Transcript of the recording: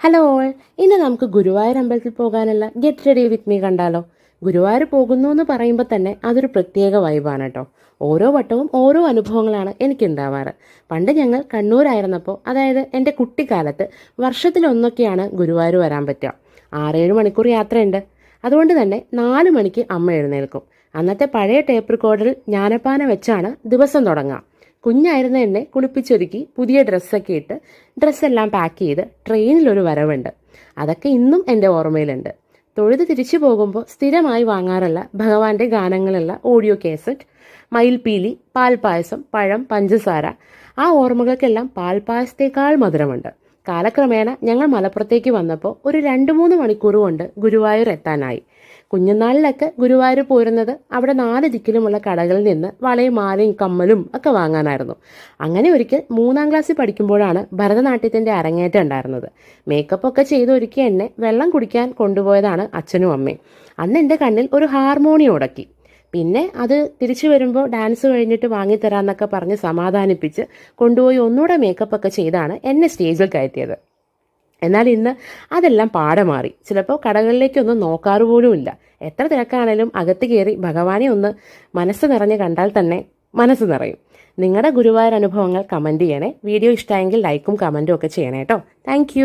Hello all, ഇന്ന് നമുക്ക് ഗുരുവായൂർ അമ്പലത്തിൽ പോകാനുള്ള ഗെറ്റ് റെഡി വിത്ത് മീ കണ്ടാലോ. ഗുരുവായൂർ പോകുന്നു എന്ന് പറയുമ്പോൾ തന്നെ അതൊരു പ്രത്യേക വൈബാണ് കേട്ടോ. ഓരോ വട്ടവും ഓരോ അനുഭവങ്ങളാണ് എനിക്കുണ്ടാവാറ്. പണ്ട് ഞങ്ങൾ കണ്ണൂരായിരുന്നപ്പോൾ, അതായത് എൻ്റെ കുട്ടിക്കാലത്ത് വർഷത്തിലൊന്നൊക്കെയാണ് ഗുരുവായൂർ വരാൻ പറ്റുക. 6-7 മണിക്കൂർ യാത്രയുണ്ട്. അതുകൊണ്ട് തന്നെ 4 മണിക്ക് അമ്മ എഴുന്നേൽക്കും. അന്നത്തെ പഴയ ടേപ്പ് റെക്കോർഡറിൽ ജ്ഞാനപ്പാന വെച്ചാണ് ദിവസം തുടങ്ങുക. കുഞ്ഞായിരുന്ന എന്നെ കുളിപ്പിച്ചൊരുക്കി പുതിയ ഡ്രസ്സൊക്കെ ഇട്ട് ഡ്രസ്സെല്ലാം പാക്ക് ചെയ്ത് ട്രെയിനിലൊരു വരവുണ്ട്. അതൊക്കെ ഇന്നും എൻ്റെ ഓർമ്മയിലുണ്ട്. തൊഴുത് തിരിച്ചു പോകുമ്പോൾ സ്ഥിരമായി വാങ്ങാറുള്ള ഭഗവാന്റെ ഗാനങ്ങളുള്ള ഓഡിയോ കേസറ്റ്, മയിൽപീലി, പാൽപ്പായസം, പഴം, പഞ്ചസാര. ആ ഓർമ്മകൾക്കെല്ലാം പാൽപ്പായസത്തേക്കാൾ മധുരമുണ്ട്. കാലക്രമേണ ഞങ്ങൾ മലപ്പുറത്തേക്ക് വന്നപ്പോൾ ഒരു 2-3 മണിക്കൂർ കൊണ്ട് ഗുരുവായൂർ എത്താനായി. കുഞ്ഞുനാളിലൊക്കെ ഗുരുവായൂർ പോരുന്നത് അവിടെ 4 ദിക്കിലുമുള്ള കടകളിൽ നിന്ന് വളയും മാലയും കമ്മലും ഒക്കെ വാങ്ങാനായിരുന്നു. അങ്ങനെ ഒരിക്കൽ 3-ാം ക്ലാസ്സിൽ പഠിക്കുമ്പോഴാണ് ഭരതനാട്യത്തിൻ്റെ അരങ്ങേറ്റം ഉണ്ടായിരുന്നത്. മേക്കപ്പ് ഒക്കെ ചെയ്ത് ഒരുക്കി എന്നെ വെള്ളം കുടിക്കാൻ കൊണ്ടുപോയതാണ് അച്ഛനും അമ്മയും. അന്ന് എൻ്റെ കണ്ണിൽ ഒരു ഹാർമോണിയം ഉടക്കി. പിന്നെ അത് തിരിച്ചു വരുമ്പോൾ ഡാൻസ് കഴിഞ്ഞിട്ട് വാങ്ങിത്തരാന്നൊക്കെ പറഞ്ഞ് സമാധാനിപ്പിച്ച് കൊണ്ടുപോയി ഒന്നുകൂടെ മേക്കപ്പ് ഒക്കെ ചെയ്താണ് എന്നെ സ്റ്റേജിൽ കയറ്റിയത്. എന്നാൽ ഇന്ന് അതെല്ലാം പാടെ മാറി. ചിലപ്പോൾ കടകളിലേക്കൊന്നും നോക്കാറ് പോലുമില്ല. എത്ര തിരക്കാണേലും അകത്ത് കയറി ഭഗവാനെ ഒന്ന് മനസ്സ് നിറഞ്ഞ് കണ്ടാൽ തന്നെ മനസ്സ് നിറയും. നിങ്ങളുടെ ഗുരുവായൂർ അനുഭവങ്ങൾ കമൻറ്റ് ചെയ്യണേ. വീഡിയോ ഇഷ്ടമായെങ്കിൽ ലൈക്കും കമൻറ്റും ഒക്കെ ചെയ്യണേ കേട്ടോ. താങ്ക്